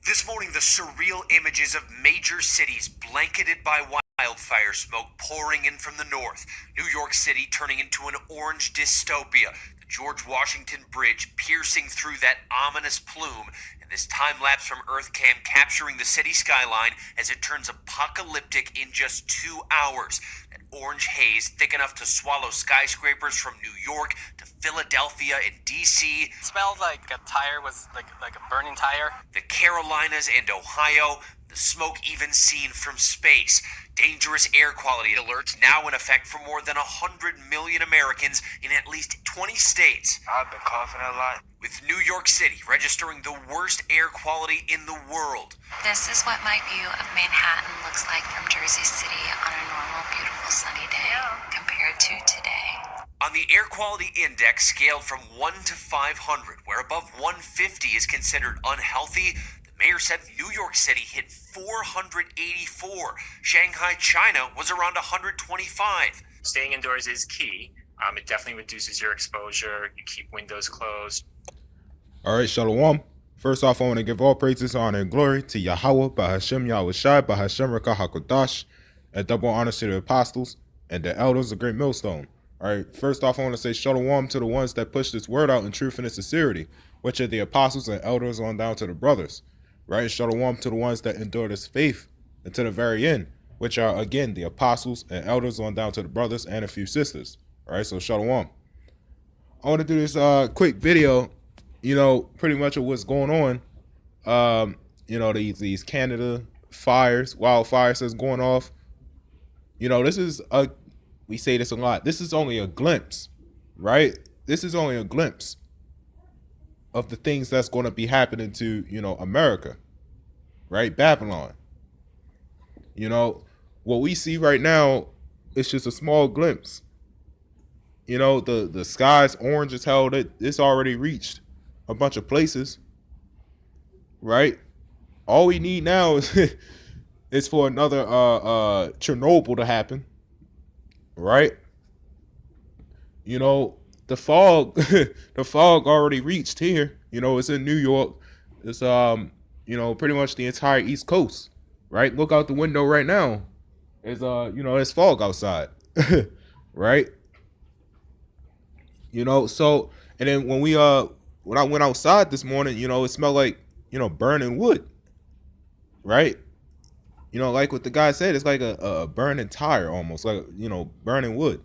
This morning, the surreal images of major cities blanketed by wildfire smoke pouring in from the north. New York City turning into an orange dystopia. The George Washington Bridge piercing through that ominous plume. And this time lapse from EarthCam capturing the city skyline as it turns apocalyptic in just 2 hours. That orange haze thick enough to swallow skyscrapers from New York to Philadelphia and D.C. Smelled like a tire was like a burning tire. The Carolinas and Ohio, the smoke even seen from space. Dangerous air quality alerts now in effect for more than 100 million Americans in at least 20 states. I've been coughing a lot. With New York City registering the worst air quality in the world. This is what my view of Manhattan looks like from Jersey City on a normal, beautiful, sunny day compared to today. On the air quality index scaled from 1 to 500, where above 150 is considered unhealthy, the mayor said New York City hit 484. Shanghai, China was around 125. Staying indoors is key. It definitely reduces your exposure. You keep windows closed. All right, Shalom. First off, I want to give all praises, honor, and glory to Yahweh, Bahashem Yahushai, Bahashem Rakah HaKodash, and double honors to the apostles and the elders of Great Millstone. All right, first off, I want to say Shalom to the ones that push this word out in truth and in sincerity, which are the apostles and elders on down to the brothers. Right, Shalom to the ones that endure this faith until the very end, which are, again, the apostles and elders on down to the brothers and a few sisters. All right, so Shalom. I want to do this quick video, pretty much of what's going on. These Canada fires, wildfires that's going off. This is we say this a lot. This is only a glimpse, right? This is only a glimpse of the things that's going to be happening to, America, right? Babylon. What we see right now is just a small glimpse. The sky's orange as hell. It's already reached a bunch of places, right? All we need now is for another Chernobyl to happen, right? The fog, the fog already reached here. It's in New York. It's pretty much the entire East Coast, right? Look out the window right now. There's fog outside, right? So, and then when I went outside this morning, it smelled like, burning wood, right? Like what the guy said, it's like a burning tire almost, like, burning wood.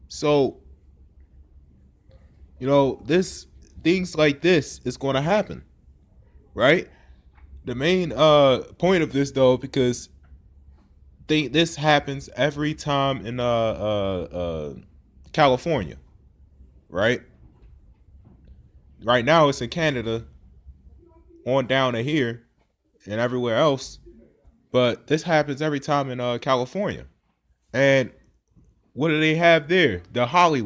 So, things like this is going to happen, right? The main point of this, though, because this happens every time in California, right? Right now it's in Canada, on down to here, and everywhere else, but this happens every time in California. And what do they have there? The Holly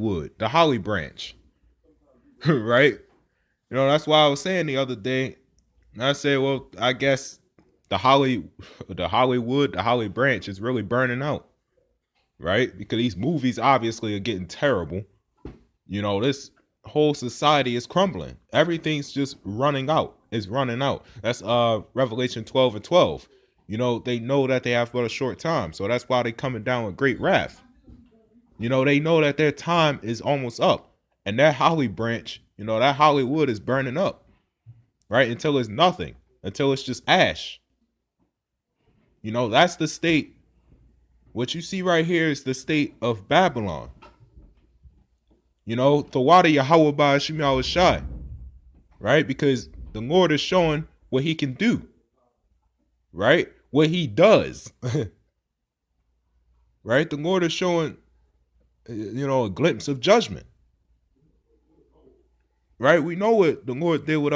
branch, right? That's why I was saying the other day. I said, well, I guess the Holly branch is really burning out, right? Because these movies obviously are getting terrible. This whole society is crumbling. Everything's just running out. It's running out. That's Revelation 12:12. They know that they have but a short time, so that's why they're coming down with great wrath. They know that their time is almost up, and that holly branch, that Hollywood is burning up, right? Until it's nothing, until it's just ash. That's the state. What you see right here is the state of Babylon. Thawada Yahweh Ba'ashim Yahushai, right? Because the Lord is showing what he can do, right? What he does, right? The Lord is showing, a glimpse of judgment, right? We know what the Lord did with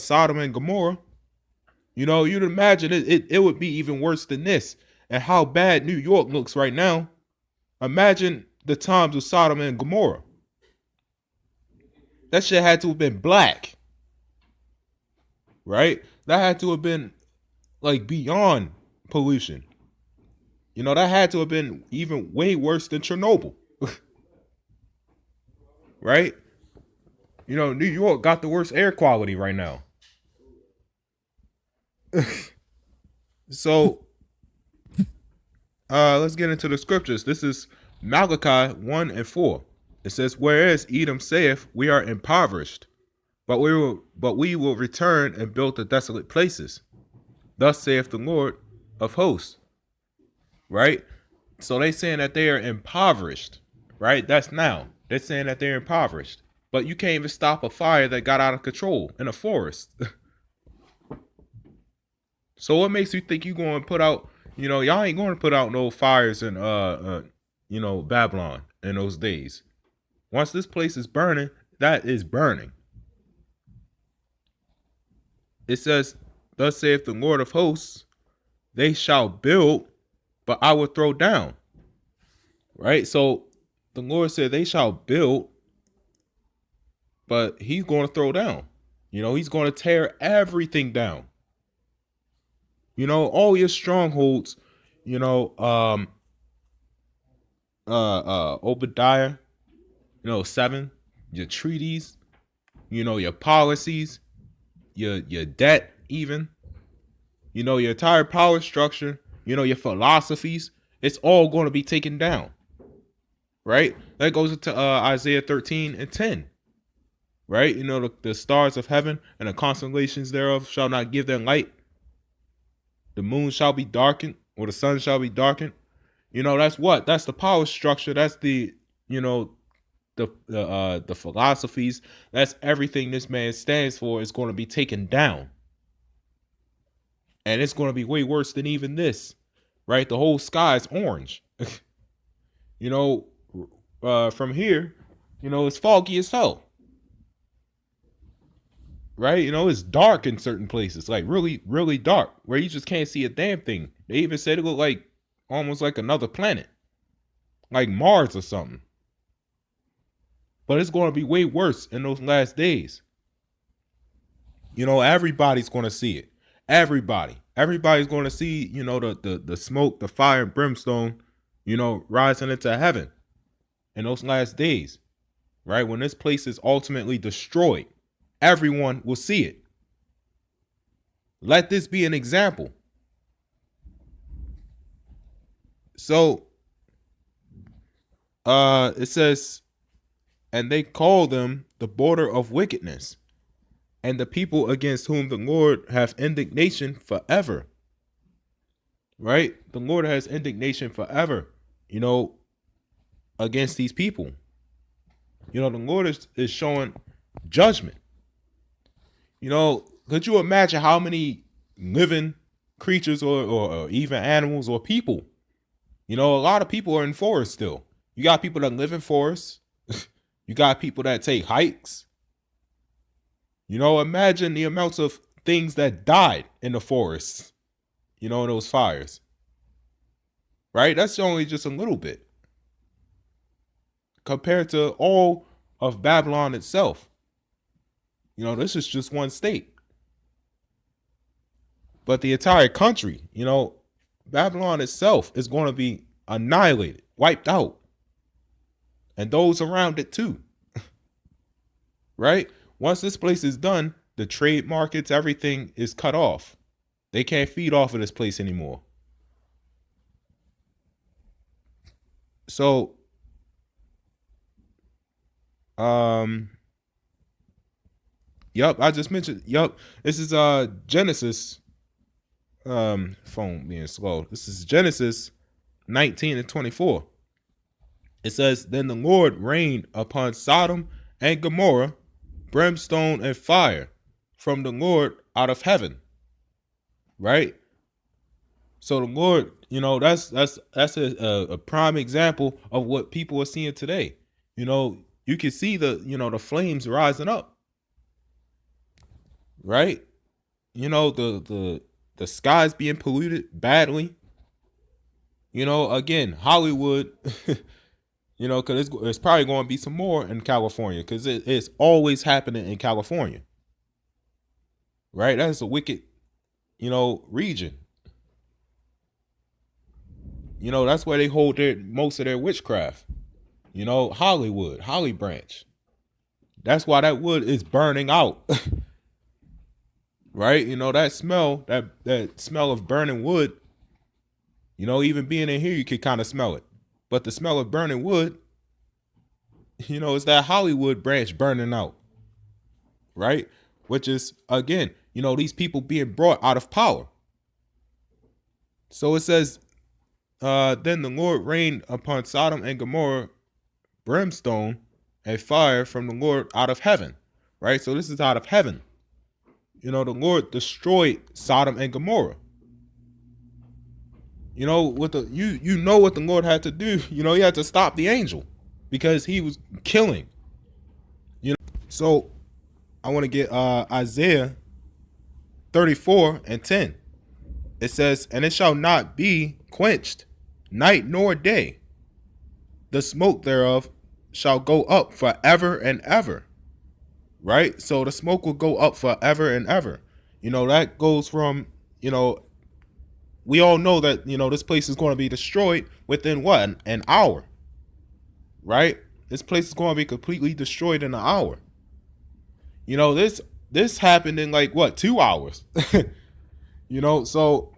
Sodom and Gomorrah. You'd imagine it would be even worse than this. And how bad New York looks right now. Imagine the times of Sodom and Gomorrah. That shit had to have been black, right? That had to have been like beyond pollution. That had to have been even way worse than Chernobyl, right? You know, New York got the worst air quality right now. So, let's get into the scriptures. This is Malachi 1 and 4. It says, "Whereas Edom saith, we are impoverished, but we will return and build the desolate places. Thus saith the Lord of hosts." Right? So they saying that they are impoverished. Right? That's now. They're saying that they're impoverished. But you can't even stop a fire that got out of control in a forest. So what makes you think you going to put out, y'all ain't going to put out no fires in Babylon in those days. Once this place is burning, that is burning. It says, "Thus saith the Lord of hosts, they shall build, but I will throw down." Right? So the Lord said they shall build, but he's going to throw down. He's going to tear everything down. All your strongholds, Obadiah, 7, your treaties, your policies, your debt, even, your entire power structure, your philosophies, it's all going to be taken down. Right? That goes into Isaiah 13 and 10. Right? The stars of heaven and the constellations thereof shall not give their light. The moon shall be darkened, or the sun shall be darkened. That's what? That's the power structure. That's the philosophies. That's everything this man stands for is going to be taken down. And it's going to be way worse than even this. Right? The whole sky is orange. From here, it's foggy as hell. Right? It's dark in certain places, like really, really dark, where you just can't see a damn thing. They even said it looked like almost like another planet, like Mars or something. But it's going to be way worse in those last days. Everybody's going to see it. Everybody's going to see, the smoke, the fire and brimstone, rising into heaven in those last days. Right? When this place is ultimately destroyed. Everyone will see it. Let this be an example. So, it says, "And they call them the border of wickedness, and the people against whom the Lord hath indignation forever." Right? The Lord has indignation forever, against these people. The Lord is showing judgment. Could you imagine how many living creatures or even animals or people? A lot of people are in forests still. You got people that live in forests. You got people that take hikes. Imagine the amounts of things that died in the forests, in those fires. Right? That's only just a little bit compared to all of Babylon itself. This is just one state. But the entire country, Babylon itself is going to be annihilated, wiped out. And those around it too. Right? Once this place is done, the trade markets, everything is cut off. They can't feed off of this place anymore. So, Yep, I just mentioned. Yep, this is Genesis. Phone being slow. This is Genesis 19 and 24. It says, "Then the Lord rained upon Sodom and Gomorrah brimstone and fire from the Lord out of heaven." Right? So the Lord, that's a prime example of what people are seeing today. You can see the flames rising up. Right? The sky's being polluted badly. Again, Hollywood, because it's probably going to be some more in California, because it's always happening in California. Right? That's a wicked, region. That's where they hold most of their witchcraft. Hollywood, Holly Branch. That's why that wood is burning out. Right? You know, that smell, that smell of burning wood, you know, even being in here, you can kind of smell it. But the smell of burning wood, you know, it's that Hollywood branch burning out. Right? Which is, again, you know, these people being brought out of power. So it says, then the Lord rained upon Sodom and Gomorrah brimstone and fire from the Lord out of heaven. Right? So this is out of heaven. You know, the Lord destroyed Sodom and Gomorrah. You know, what you know what the Lord had to do. You know, he had to stop the angel because he was killing. You know, so I want to get Isaiah 34:10. It says, and it shall not be quenched, night nor day. The smoke thereof shall go up forever and ever. Right? So the smoke will go up forever and ever. You know, that goes from, you know, we all know that, you know, this place is going to be destroyed within what? An hour. Right? This place is going to be completely destroyed in an hour. You know, this happened in like what, 2 hours? You know, so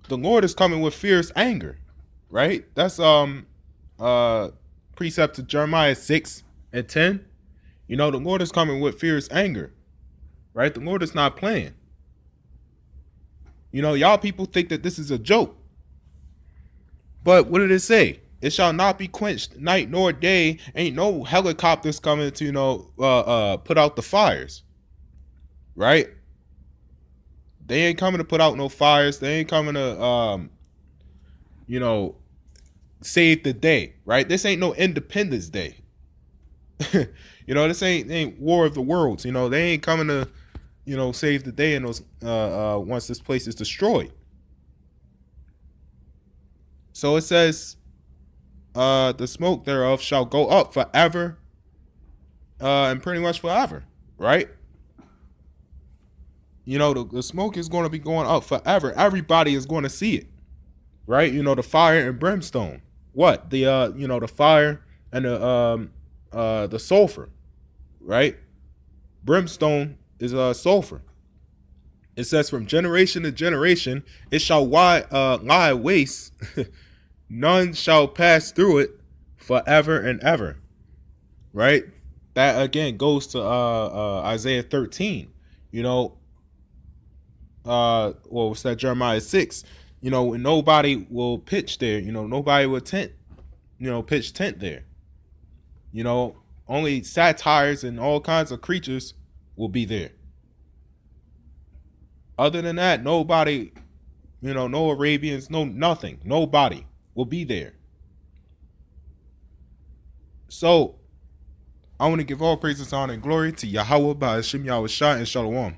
the Lord is coming with fierce anger. Right? That's precept to Jeremiah 6:10. You know, the Lord is coming with fierce anger, right? The Lord is not playing. You know, y'all people think that this is a joke. But what did it say? It shall not be quenched night nor day. Ain't no helicopters coming to, you know, put out the fires, right? They ain't coming to put out no fires. They ain't coming to, you know, save the day, right? This ain't no Independence Day. You know, this ain't War of the Worlds. You know, they ain't coming to, you know, save the day in those once this place is destroyed. So it says, the smoke thereof shall go up forever, and pretty much forever, right? You know, the smoke is going to be going up forever. Everybody is going to see it, right? You know, the fire and brimstone. What? The you know, the fire and the sulfur, right? Brimstone is sulfur. It says, from generation to generation it shall lie waste. None shall pass through it forever and ever. Right? That again goes to Isaiah 13. You know, what's that? Jeremiah 6. You know, nobody will pitch there. You know, nobody will pitch tent there. You know, only satires and all kinds of creatures will be there. Other than that, nobody, you know, no Arabians, no nothing. Nobody will be there. So, I want to give all praises, honor, and glory to Yahweh, Ba'ashim Yahushua, and Shalom.